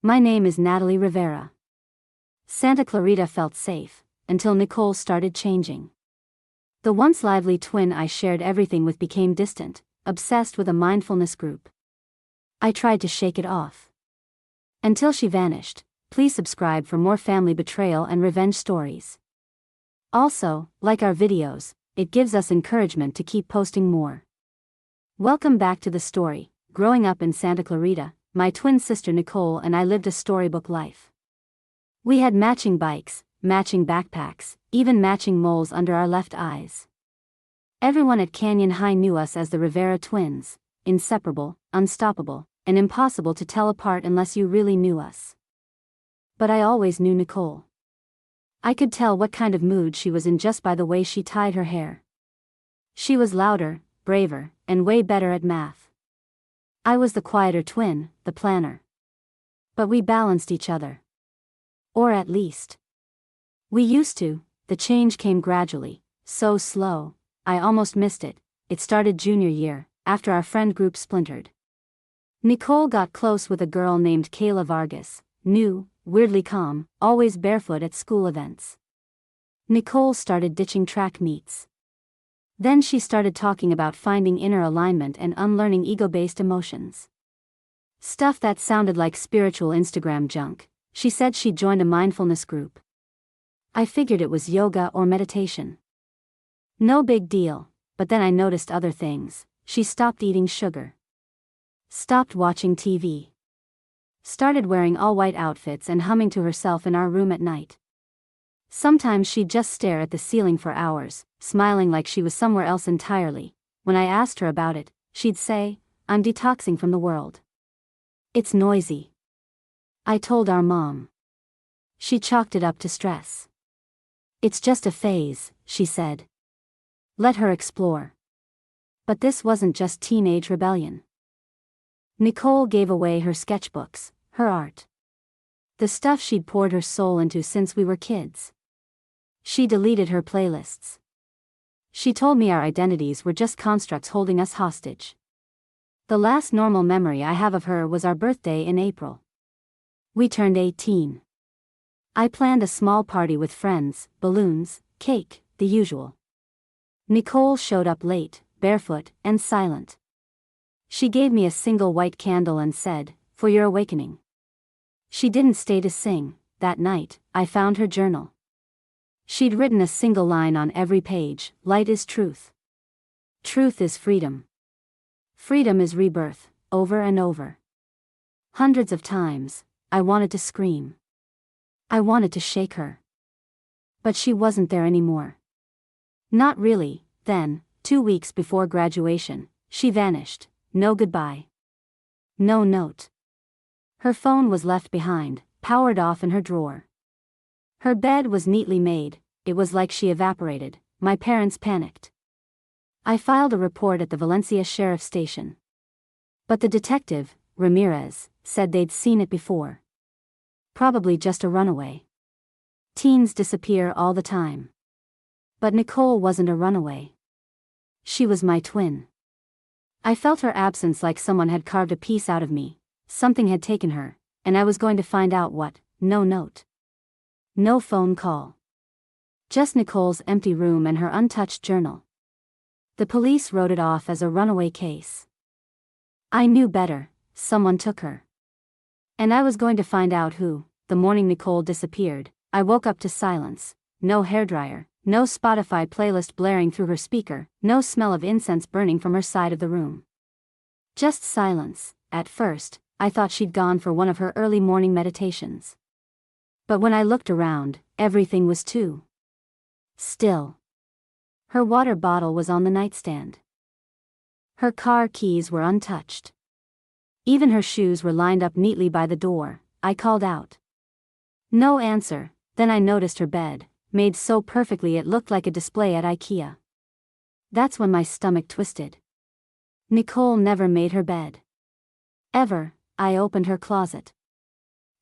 My name is Natalie Rivera. Santa Clarita felt safe, until Nicole started changing. The once lively twin I shared everything with became distant, obsessed with a mindfulness group. I tried to shake it off. Until she vanished. Please subscribe for more family betrayal and revenge stories. Also, like our videos, it gives us encouragement to keep posting more. Welcome back to the story. Growing up in Santa Clarita, my twin sister Nicole and I lived a storybook life. We had matching bikes, matching backpacks, even matching moles under our left eyes. Everyone at Canyon High knew us as the Rivera twins, inseparable, unstoppable, and impossible to tell apart unless you really knew us. But I always knew Nicole. I could tell what kind of mood she was in just by the way she tied her hair. She was louder, braver, and way better at math. I was the quieter twin, the planner. But we balanced each other. Or at least. We used to. The change came gradually, so slow, I almost missed it. It started junior year, after our friend group splintered. Nicole got close with a girl named Kayla Vargas, new, weirdly calm, always barefoot at school events. Nicole started ditching track meets. Then she started talking about finding inner alignment and unlearning ego-based emotions. Stuff that sounded like spiritual Instagram junk. She said she'd joined a mindfulness group. I figured it was yoga or meditation. No big deal, but then I noticed other things. She stopped eating sugar. Stopped watching TV. Started wearing all-white outfits and humming to herself in our room at night. Sometimes she'd just stare at the ceiling for hours, smiling like she was somewhere else entirely. When I asked her about it, she'd say, "I'm detoxing from the world. It's noisy." I told our mom. She chalked it up to stress. "It's just a phase," she said. Let her explore. But this wasn't just teenage rebellion. Nicole gave away her sketchbooks, her art. The stuff she'd poured her soul into since we were kids. She deleted her playlists. She told me our identities were just constructs holding us hostage. The last normal memory I have of her was our birthday in April. We turned 18. I planned a small party with friends, balloons, cake, the usual. Nicole showed up late, barefoot, and silent. She gave me a single white candle and said, "For your awakening." She didn't stay to sing. That night, I found her journal. She'd written a single line on every page: "Light is truth. Truth is freedom. Freedom is rebirth," over and over. Hundreds of times, I wanted to scream. I wanted to shake her. But she wasn't there anymore. Not really. Then, 2 weeks before graduation, she vanished. No goodbye. No note. Her phone was left behind, powered off in her drawer. Her bed was neatly made. It was like she evaporated. My parents panicked. I filed a report at the Valencia Sheriff Station. But the detective, Ramirez, said they'd seen it before. Probably just a runaway. Teens disappear all the time. But Nicole wasn't a runaway. She was my twin. I felt her absence like someone had carved a piece out of me. Something had taken her, and I was going to find out what. No note. No phone call. Just Nicole's empty room and her untouched journal. The police wrote it off as a runaway case. I knew better. Someone took her. And I was going to find out who. The morning Nicole disappeared, I woke up to silence. No hairdryer, no Spotify playlist blaring through her speaker, no smell of incense burning from her side of the room. Just silence. At first, I thought she'd gone for one of her early morning meditations. But when I looked around, everything was too still. Her water bottle was on the nightstand. Her car keys were untouched. Even her shoes were lined up neatly by the door. I called out. No answer. Then I noticed her bed, made so perfectly it looked like a display at IKEA. That's when my stomach twisted. Nicole never made her bed. Ever. I opened her closet.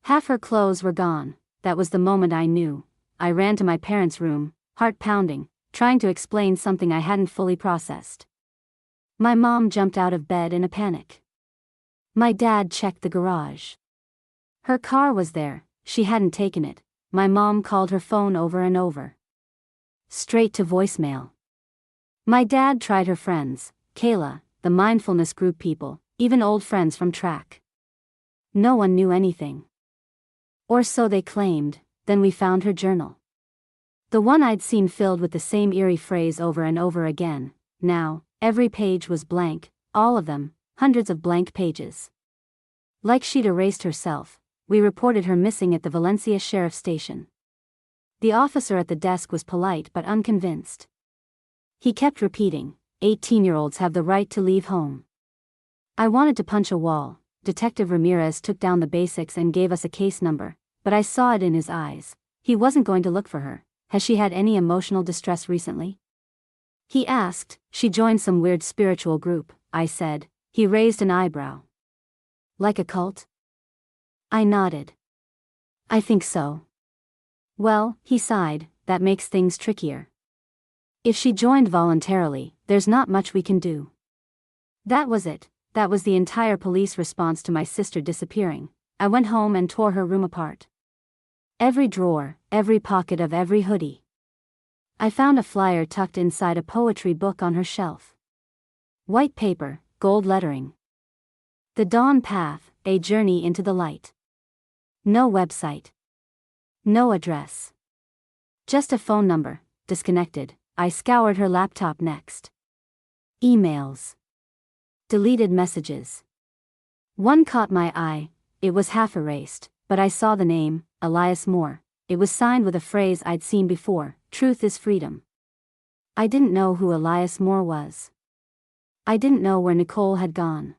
Half her clothes were gone. That was the moment I knew. I ran to my parents' room, heart pounding, trying to explain something I hadn't fully processed. My mom jumped out of bed in a panic. My dad checked the garage. Her car was there, she hadn't taken it. My mom called her phone over and over. Straight to voicemail. My dad tried her friends, Kayla, the mindfulness group people, even old friends from track. No one knew anything. Or so they claimed. Then we found her journal. The one I'd seen filled with the same eerie phrase over and over again. Now, every page was blank, all of them, hundreds of blank pages. Like she'd erased herself, we reported her missing at the Valencia Sheriff Station. The officer at the desk was polite but unconvinced. He kept repeating, 18-year-olds have the right to leave home. I wanted to punch a wall. Detective Ramirez took down the basics and gave us a case number, but I saw it in his eyes. He wasn't going to look for her. Has she had any emotional distress recently? He asked. She joined some weird spiritual group, I said. He raised an eyebrow. Like a cult? I nodded. I think so. Well, he sighed, that makes things trickier. If she joined voluntarily, there's not much we can do. That was it. That was the entire police response to my sister disappearing. I went home and tore her room apart. Every drawer, every pocket of every hoodie. I found a flyer tucked inside a poetry book on her shelf. White paper, gold lettering. The Dawn Path, a journey into the light. No website. No address. Just a phone number, disconnected. I scoured her laptop next. Emails. Deleted messages. One caught my eye. It was half erased, but I saw the name, Elias Moore. It was signed with a phrase I'd seen before, truth is freedom. I didn't know who Elias Moore was. I didn't know where Nicole had gone.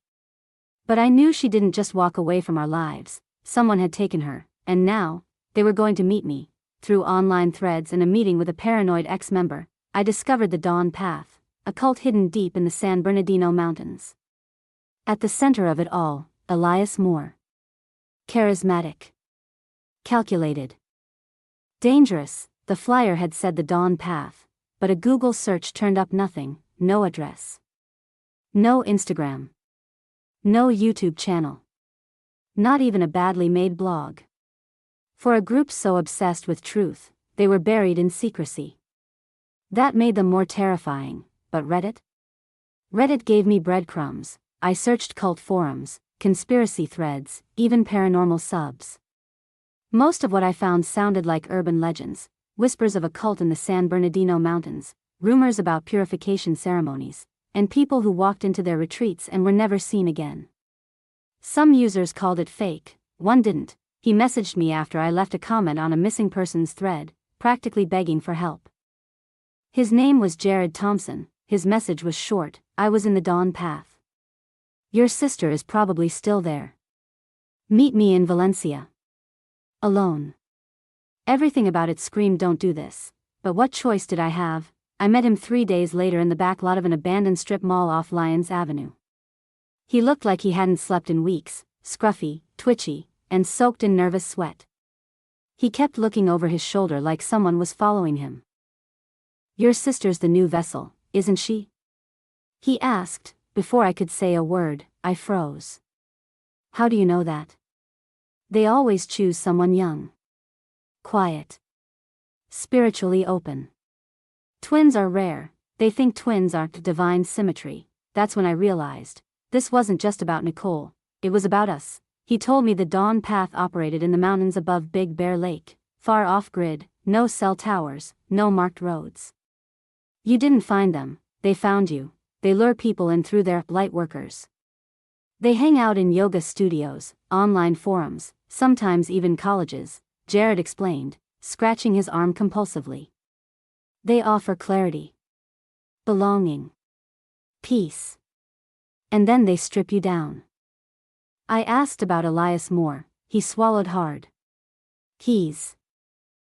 But I knew she didn't just walk away from our lives. Someone had taken her, and now, they were going to meet me. Through online threads and a meeting with a paranoid ex-member, I discovered the Dawn Path, a cult hidden deep in the San Bernardino Mountains. At the center of it all, Elias Moore. Charismatic. Calculated. Dangerous, the flyer had said the Dawn Path, but a Google search turned up nothing, no address. No Instagram. No YouTube channel. Not even a badly made blog. For a group so obsessed with truth, they were buried in secrecy. That made them more terrifying, but Reddit? Reddit gave me breadcrumbs. I searched cult forums, conspiracy threads, even paranormal subs. Most of what I found sounded like urban legends, whispers of a cult in the San Bernardino Mountains, rumors about purification ceremonies, and people who walked into their retreats and were never seen again. Some users called it fake, one didn't. He messaged me after I left a comment on a missing persons thread, practically begging for help. His name was Jared Thompson. His message was short, I was in the Dawn Path. Your sister is probably still there. Meet me in Valencia. Alone. Everything about it screamed don't do this, but what choice did I have? I met him 3 days later in the back lot of an abandoned strip mall off Lyons Avenue. He looked like he hadn't slept in weeks, scruffy, twitchy, and soaked in nervous sweat. He kept looking over his shoulder like someone was following him. Your sister's the new vessel, isn't she? He asked. Before I could say a word, I froze. How do you know that? They always choose someone young. Quiet. Spiritually open. Twins are rare. They think twins are divine symmetry. That's when I realized. This wasn't just about Nicole. It was about us. He told me the Dawn Path operated in the mountains above Big Bear Lake, far off-grid, no cell towers, no marked roads. You didn't find them, they found you. They lure people in through their light workers. They hang out in yoga studios, online forums, sometimes even colleges, Jared explained, scratching his arm compulsively. They offer clarity. Belonging. Peace. And then they strip you down. I asked about Elias Moore. He swallowed hard. He's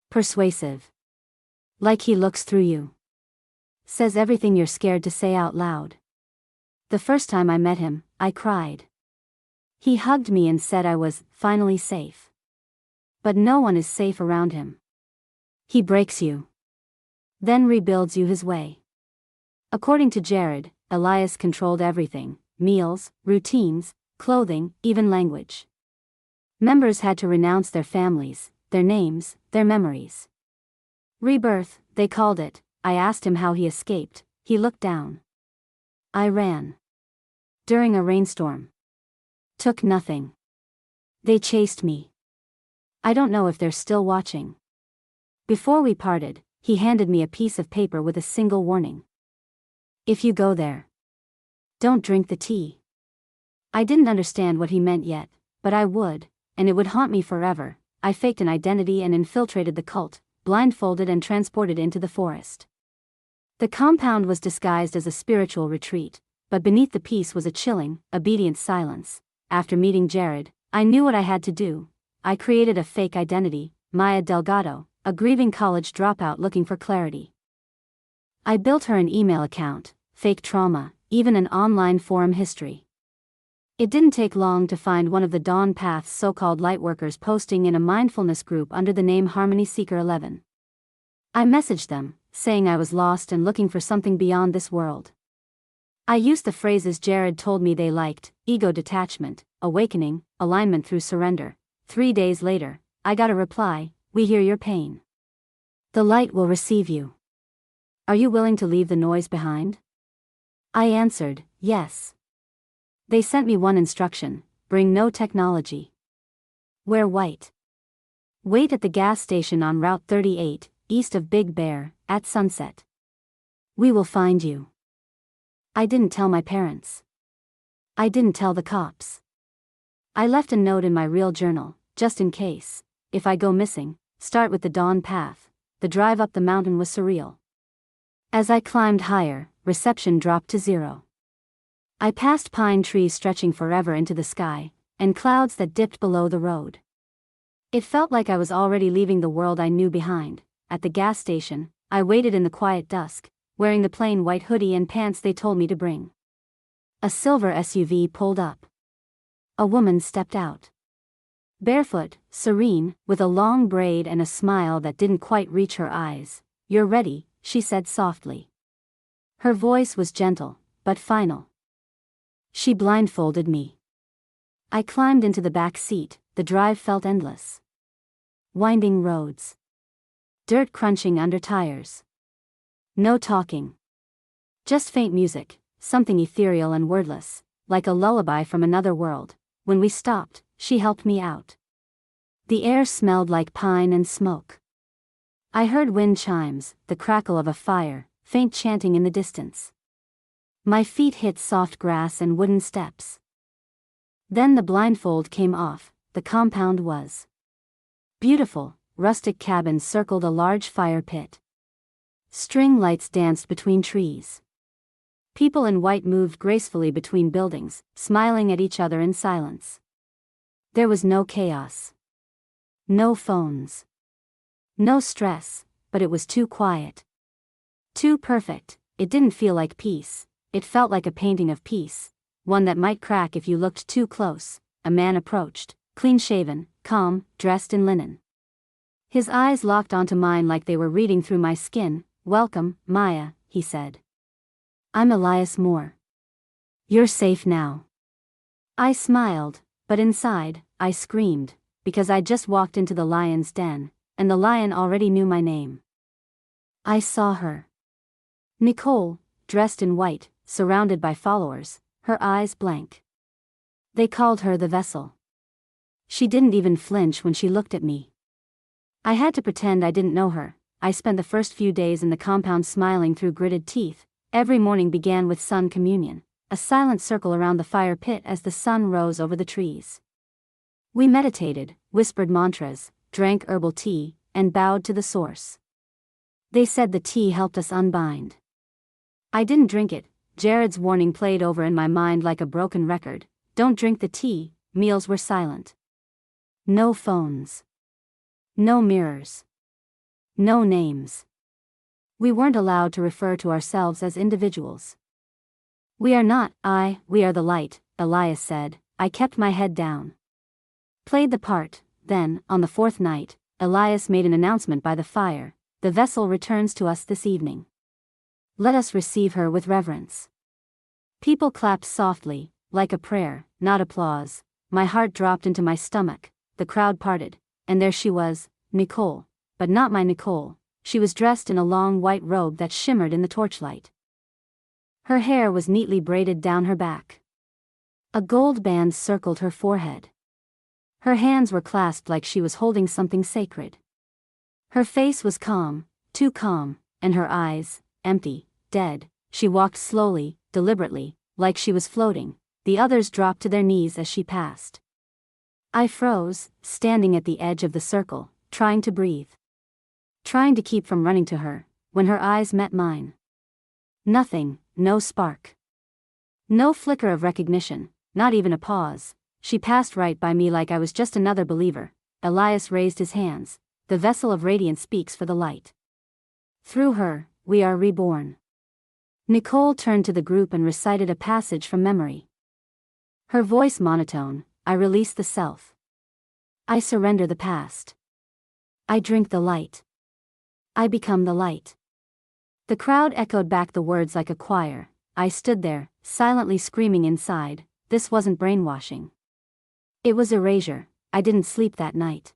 persuasive. Like he looks through you. Says everything you're scared to say out loud. The first time I met him, I cried. He hugged me and said I was finally safe. But no one is safe around him. He breaks you. Then rebuilds you his way. According to Jared, Elias controlled everything, meals, routines, clothing, even language. Members had to renounce their families, their names, their memories. Rebirth, they called it. I asked him how he escaped. He looked down. I ran. During a rainstorm. Took nothing. They chased me. I don't know if they're still watching. Before we parted, he handed me a piece of paper with a single warning. If you go there, don't drink the tea. I didn't understand what he meant yet, but I would, and it would haunt me forever. I faked an identity and infiltrated the cult, blindfolded and transported into the forest. The compound was disguised as a spiritual retreat, but beneath the peace was a chilling, obedient silence. After meeting Jared, I knew what I had to do. I created a fake identity, Maya Delgado, a grieving college dropout looking for clarity. I built her an email account, fake trauma, even an online forum history. It didn't take long to find one of the Dawn Path's so-called lightworkers posting in a mindfulness group under the name Harmony Seeker 11. I messaged them, saying I was lost and looking for something beyond this world. I used the phrases Jared told me they liked: ego detachment, awakening, alignment through surrender. 3 days later, I got a reply: we hear your pain. The light will receive you. Are you willing to leave the noise behind? I answered, yes. They sent me one instruction: bring no technology. Wear white. Wait at the gas station on Route 38, east of Big Bear, at sunset. We will find you. I didn't tell my parents. I didn't tell the cops. I left a note in my real journal, just in case. If I go missing, start with the Dawn Path. The drive up the mountain was surreal. As I climbed higher, reception dropped to 0. I passed pine trees stretching forever into the sky, and clouds that dipped below the road. It felt like I was already leaving the world I knew behind. At the gas station, I waited in the quiet dusk, wearing the plain white hoodie and pants they told me to bring. A silver SUV pulled up. A woman stepped out. Barefoot, serene, with a long braid and a smile that didn't quite reach her eyes. You're ready, she said softly. Her voice was gentle, but final. She blindfolded me. I climbed into the back seat. The drive felt endless. Winding roads. Dirt crunching under tires. No talking. Just faint music, something ethereal and wordless, like a lullaby from another world. When we stopped, she helped me out. The air smelled like pine and smoke. I heard wind chimes, the crackle of a fire, faint chanting in the distance. My feet hit soft grass and wooden steps. Then the blindfold came off. The compound was beautiful. Rustic cabins circled a large fire pit. String lights danced between trees. People in white moved gracefully between buildings, smiling at each other in silence. There was no chaos. No phones. No stress, but it was too quiet. Too perfect. It didn't feel like peace. It felt like a painting of peace, one that might crack if you looked too close. A man approached, clean-shaven, calm, dressed in linen. His eyes locked onto mine like they were reading through my skin. Welcome, Maya, he said. I'm Elias Moore. You're safe now. I smiled, but inside, I screamed, because I'd just walked into the lion's den, and the lion already knew my name. I saw her. Nicole, dressed in white, surrounded by followers, her eyes blank. They called her the vessel. She didn't even flinch when she looked at me. I had to pretend I didn't know her. I spent the first few days in the compound smiling through gritted teeth. Every morning began with sun communion, a silent circle around the fire pit as the sun rose over the trees. We meditated, whispered mantras, drank herbal tea, and bowed to the source. They said the tea helped us unbind. I didn't drink it. Jared's warning played over in my mind like a broken record. Don't drink the tea. Meals were silent. No phones. No mirrors. No names. We weren't allowed to refer to ourselves as individuals. We are not we are the light, Elias said. I kept my head down. Played the part. Then, on the 4th night, Elias made an announcement by the fire. The vessel returns to us this evening. Let us receive her with reverence. People clapped softly, like a prayer, not applause. My heart dropped into my stomach. the crowd parted, and there she was, Nicole, but not my Nicole. She was dressed in a long white robe that shimmered in the torchlight. Her hair was neatly braided down her back. A gold band circled her forehead. Her hands were clasped like she was holding something sacred. Her face was calm, too calm, and her eyes, empty, dead. She walked slowly, deliberately, like she was floating. The others dropped to their knees as she passed. I froze, standing at the edge of the circle, trying to breathe. Trying to keep from running to her, when her eyes met mine. Nothing, no spark. No flicker of recognition, not even a pause. She passed right by me like I was just another believer. Elias raised his hands. The vessel of radiance speaks for the light. Through her, we are reborn. Nicole turned to the group and recited a passage from memory. Her voice monotone, I release the self. I surrender the past. I drink the light. I become the light. The crowd echoed back the words like a choir. I stood there, silently screaming inside. This wasn't brainwashing. It was erasure. I didn't sleep that night.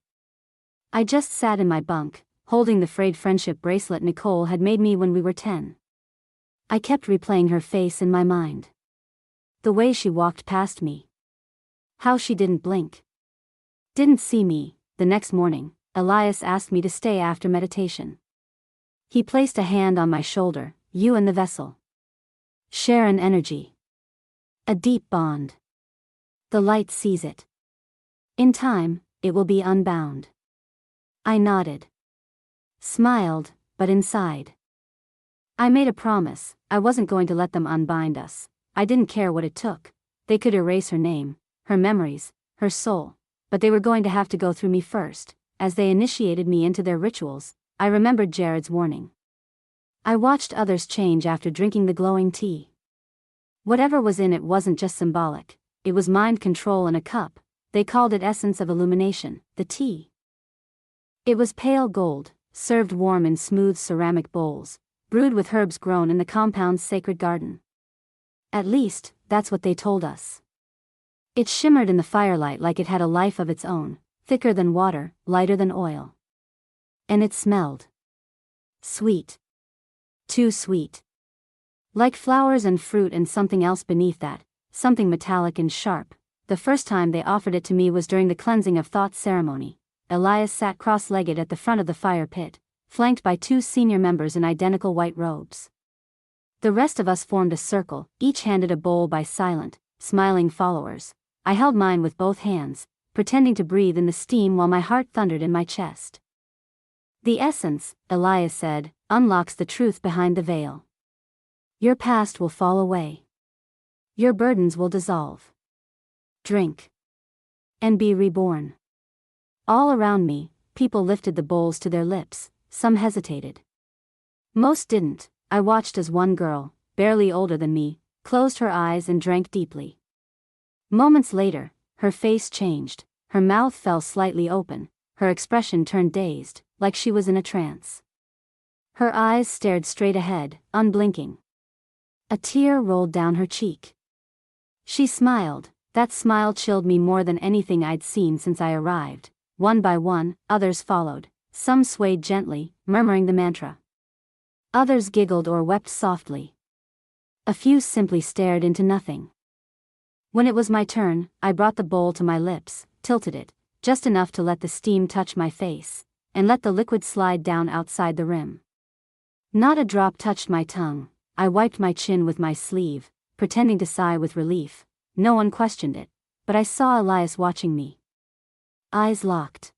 I just sat in my bunk, holding the frayed friendship bracelet Nicole had made me when we were 10. I kept replaying her face in my mind. The way she walked past me. How she didn't blink. Didn't see me. The next morning, Elias asked me to stay after meditation. He placed a hand on my shoulder. You and the vessel share an energy. A deep bond. The light sees it. In time, it will be unbound. I nodded. Smiled, but inside. I made a promise. I wasn't going to let them unbind us. I didn't care what it took. They could erase her name, her memories, her soul, but they were going to have to go through me first. As they initiated me into their rituals, I remembered Jared's warning. I watched others change after drinking the glowing tea. Whatever was in it wasn't just symbolic, it was mind control in a cup. They called it essence of illumination, the tea. It was pale gold, served warm in smooth ceramic bowls, brewed with herbs grown in the compound's sacred garden. At least, that's what they told us. It shimmered in the firelight like it had a life of its own, thicker than water, lighter than oil. And it smelled sweet. Too sweet. Like flowers and fruit and something else beneath that, something metallic and sharp. The first time they offered it to me was during the cleansing of thought ceremony. Elias sat cross-legged at the front of the fire pit, flanked by 2 senior members in identical white robes. The rest of us formed a circle, each handed a bowl by silent, smiling followers. I held mine with both hands, pretending to breathe in the steam while my heart thundered in my chest. The essence, Elias said, unlocks the truth behind the veil. Your past will fall away. Your burdens will dissolve. Drink. And be reborn. All around me, people lifted the bowls to their lips, some hesitated. Most didn't. I watched as one girl, barely older than me, closed her eyes and drank deeply. Moments later, her face changed, her mouth fell slightly open, her expression turned dazed, like she was in a trance. Her eyes stared straight ahead, unblinking. A tear rolled down her cheek. She smiled. That smile chilled me more than anything I'd seen since I arrived. One by one, others followed. Some swayed gently, murmuring the mantra. Others giggled or wept softly. A few simply stared into nothing. When it was my turn, I brought the bowl to my lips, tilted it, just enough to let the steam touch my face, and let the liquid slide down outside the rim. Not a drop touched my tongue. I wiped my chin with my sleeve, pretending to sigh with relief. No one questioned it, but I saw Elias watching me. Eyes locked.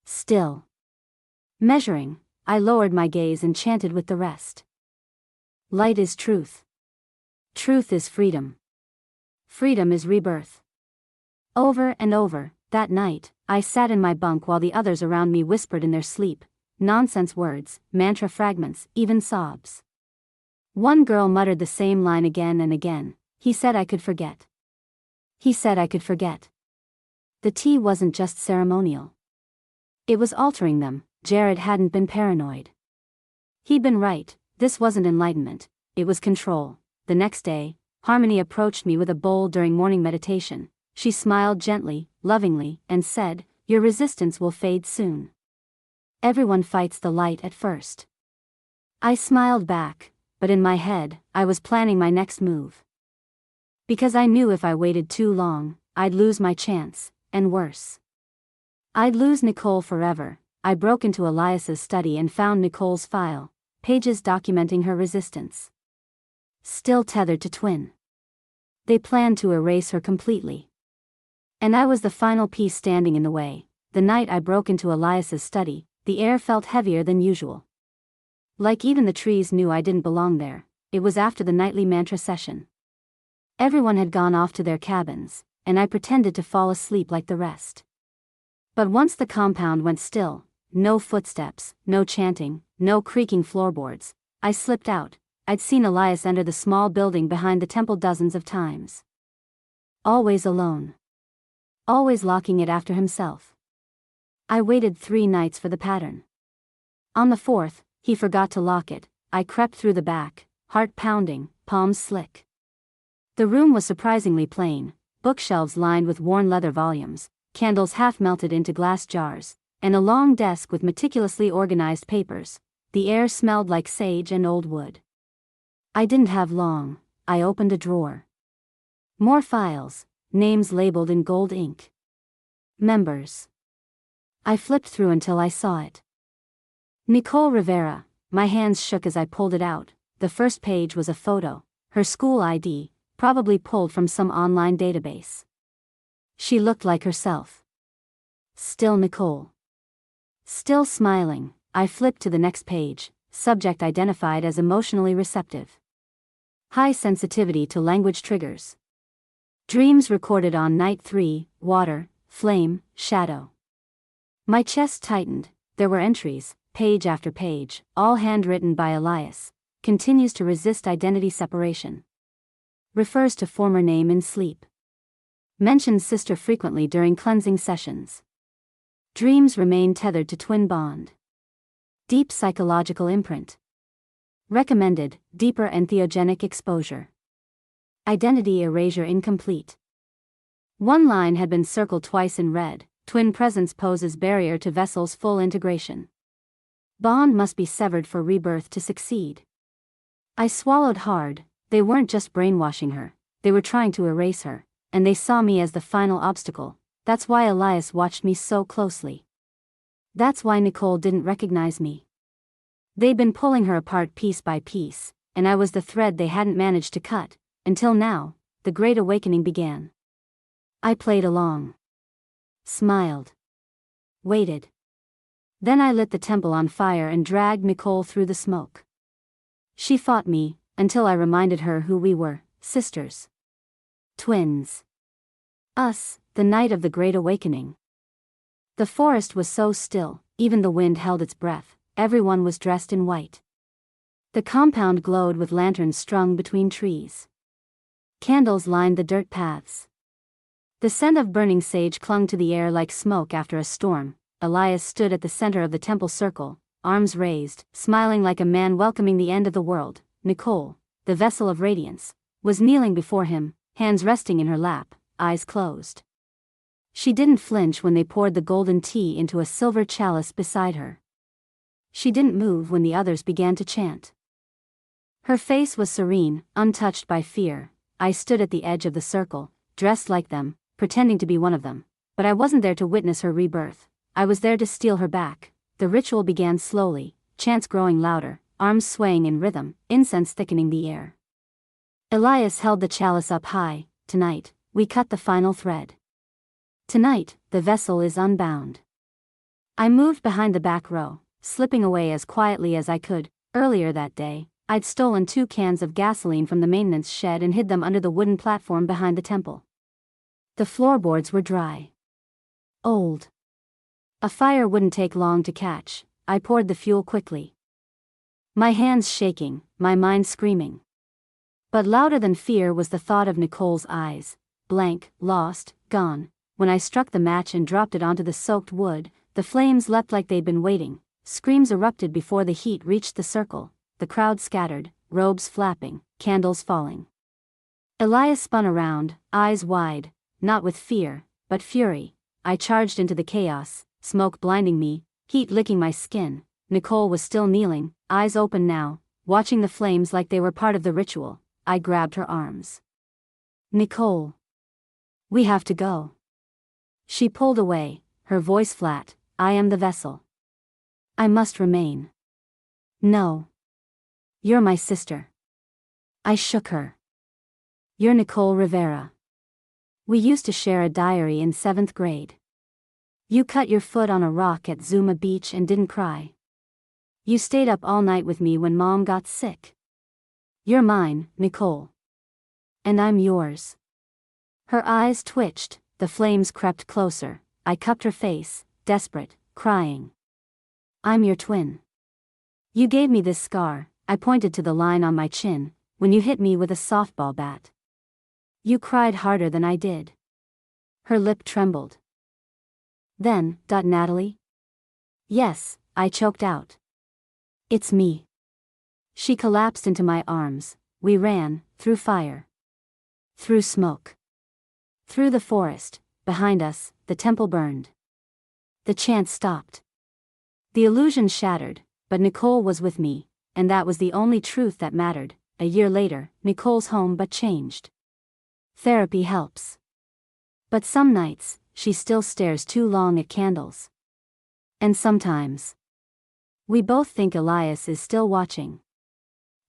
Still. Measuring, I lowered my gaze and chanted with the rest. Light is truth. Truth is freedom. Freedom is rebirth. Over and over, that night, I sat in my bunk while the others around me whispered in their sleep, nonsense words, mantra fragments, even sobs. One girl muttered the same line again and again. He said I could forget. He said I could forget. The tea wasn't just ceremonial. It was altering them. Jared hadn't been paranoid. He'd been right, this wasn't enlightenment, it was control. The next day, Harmony approached me with a bowl during morning meditation. She smiled gently, lovingly, and said, Your resistance will fade soon. Everyone fights the light at first. I smiled back, but in my head, I was planning my next move. Because I knew if I waited too long, I'd lose my chance, and worse. I'd lose Nicole forever. I broke into Elias's study and found Nicole's file, pages documenting her resistance. Still tethered to Twin. They planned to erase her completely. And I was the final piece standing in the way. The night I broke into Elias's study, the air felt heavier than usual. Like even the trees knew I didn't belong there. It was after the nightly mantra session. Everyone had gone off to their cabins, and I pretended to fall asleep like the rest. But once the compound went still, no footsteps, no chanting, no creaking floorboards, I slipped out. I'd seen Elias enter the small building behind the temple dozens of times. Always alone. Always locking it after himself. I waited 3 nights for the pattern. On the 4th, he forgot to lock it. I crept through the back, heart pounding, palms slick. The room was surprisingly plain, bookshelves lined with worn leather volumes, candles half melted into glass jars, and a long desk with meticulously organized papers. The air smelled like sage and old wood. I didn't have long. I opened a drawer. More files, names labeled in gold ink. Members. I flipped through until I saw it. Nicole Rivera. My hands shook as I pulled it out. The first page was a photo, her school ID, probably pulled from some online database. She looked like herself. Still Nicole. Still smiling. I flipped to the next page, subject identified as emotionally receptive. High sensitivity to language triggers. Dreams recorded on night 3, water, flame, shadow. My chest tightened. There were entries, page after page, all handwritten by Elias. Continues to resist identity separation. Refers to former name in sleep. Mentions sister frequently during cleansing sessions. Dreams remain tethered to twin bond. Deep psychological imprint. Recommended, deeper entheogenic exposure. Identity erasure incomplete. One line had been circled twice in red. Twin presence poses barrier to vessel's full integration. Bond must be severed for rebirth to succeed. I swallowed hard. They weren't just brainwashing her. They were trying to erase her, and they saw me as the final obstacle. That's why Elias watched me so closely. That's why Nicole didn't recognize me. They'd been pulling her apart piece by piece, and I was the thread they hadn't managed to cut, until now, the Great Awakening began. I played along. Smiled. Waited. Then I lit the temple on fire and dragged Nicole through the smoke. She fought me, until I reminded her who we were, sisters. Twins. Us, the night of the Great Awakening. The forest was so still, even the wind held its breath. Everyone was dressed in white. The compound glowed with lanterns strung between trees. Candles lined the dirt paths. The scent of burning sage clung to the air like smoke after a storm. Elias stood at the center of the temple circle, arms raised, smiling like a man welcoming the end of the world. Nicole, the vessel of radiance, was kneeling before him, hands resting in her lap, eyes closed. She didn't flinch when they poured the golden tea into a silver chalice beside her. She didn't move when the others began to chant. Her face was serene, untouched by fear. I stood at the edge of the circle, dressed like them, pretending to be one of them. But I wasn't there to witness her rebirth. I was there to steal her back. The ritual began slowly, chants growing louder, arms swaying in rhythm, incense thickening the air. Elias held the chalice up high. Tonight, we cut the final thread. Tonight, the vessel is unbound. I moved behind the back row, slipping away as quietly as I could. Earlier that day, I'd stolen 2 cans of gasoline from the maintenance shed and hid them under the wooden platform behind the temple. The floorboards were dry. Old. A fire wouldn't take long to catch. I poured the fuel quickly. My hands shaking, my mind screaming. But louder than fear was the thought of Nicole's eyes, blank, lost, gone. When I struck the match and dropped it onto the soaked wood, the flames leapt like they'd been waiting. Screams erupted before the heat reached the circle. The crowd scattered, robes flapping, candles falling. Elias spun around, eyes wide, not with fear, but fury. I charged into the chaos, smoke blinding me, heat licking my skin. Nicole was still kneeling, eyes open now, watching the flames like they were part of the ritual. I grabbed her arms. Nicole. We have to go. She pulled away, her voice flat. I am the vessel. I must remain. No. You're my sister. I shook her. You're Nicole Rivera. We used to share a diary in 7th grade. You cut your foot on a rock at Zuma Beach and didn't cry. You stayed up all night with me when Mom got sick. You're mine, Nicole. And I'm yours. Her eyes twitched, the flames crept closer. I cupped her face, desperate, crying. I'm your twin. You gave me this scar, I pointed to the line on my chin, when you hit me with a softball bat. You cried harder than I did. Her lip trembled. Then, Natalie? Yes, I choked out. It's me. She collapsed into my arms. We ran, through fire. Through smoke. Through the forest. Behind us, the temple burned. The chant stopped. The illusion shattered, but Nicole was with me, and that was the only truth that mattered. A year later, Nicole's home but changed. Therapy helps. But some nights, she still stares too long at candles. And sometimes, we both think Elias is still watching.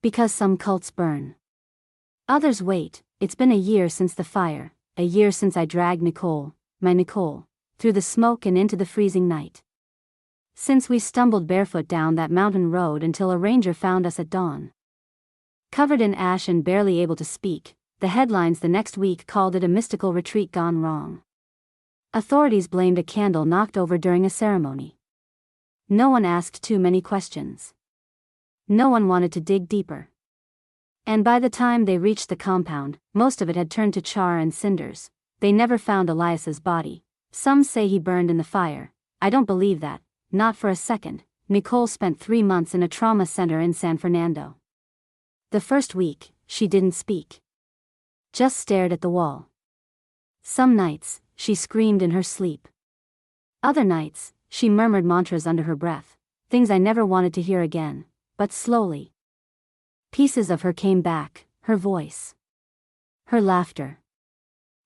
Because some cults burn. Others wait. It's been a year since the fire, a year since I dragged Nicole, my Nicole, through the smoke and into the freezing night. Since we stumbled barefoot down that mountain road until a ranger found us at dawn. Covered in ash and barely able to speak, the headlines the next week called it a mystical retreat gone wrong. Authorities blamed a candle knocked over during a ceremony. No one asked too many questions. No one wanted to dig deeper. And by the time they reached the compound, most of it had turned to char and cinders. They never found Elias's body. Some say he burned in the fire. I don't believe that, not for a second. Nicole spent 3 months in a trauma center in San Fernando. The first week, she didn't speak. Just stared at the wall. Some nights, she screamed in her sleep. Other nights, she murmured mantras under her breath, things I never wanted to hear again, but slowly. Pieces of her came back, her voice. Her laughter.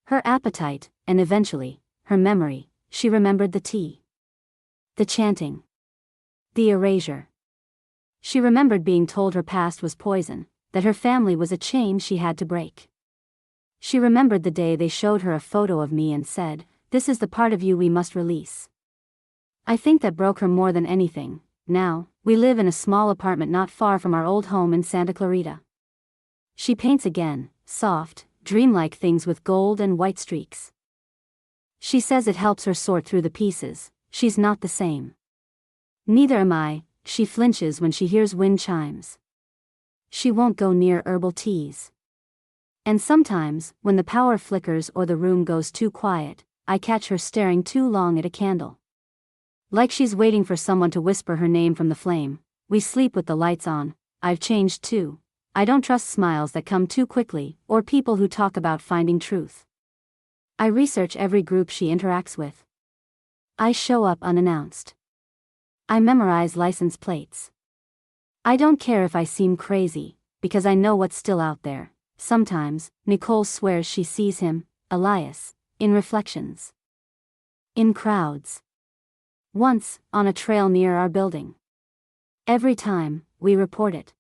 Her appetite, and eventually, her memory. She remembered the tea. The chanting. The erasure. She remembered being told her past was poison, that her family was a chain she had to break. She remembered the day they showed her a photo of me and said, "This is the part of you we must release." I think that broke her more than anything. Now, we live in a small apartment not far from our old home in Santa Clarita. She paints again, soft, dreamlike things with gold and white streaks. She says it helps her sort through the pieces. She's not the same. Neither am I. She flinches when she hears wind chimes. She won't go near herbal teas. And sometimes, when the power flickers or the room goes too quiet, I catch her staring too long at a candle. Like she's waiting for someone to whisper her name from the flame. We sleep with the lights on. I've changed too. I don't trust smiles that come too quickly, or people who talk about finding truth. I research every group she interacts with. I show up unannounced. I memorize license plates. I don't care if I seem crazy, because I know what's still out there. Sometimes, Nicole swears she sees him, Elias, in reflections. In crowds. Once, on a trail near our building. Every time, we report it.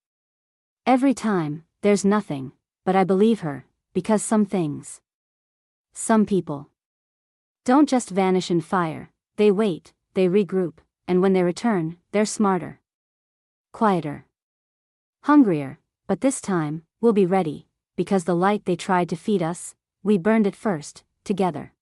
Every time, there's nothing, but I believe her, because some things. Some people. Don't just vanish in fire, they wait, they regroup, and when they return, they're smarter. Quieter. Hungrier, but this time, we'll be ready, because the light they tried to feed us, we burned it first, together.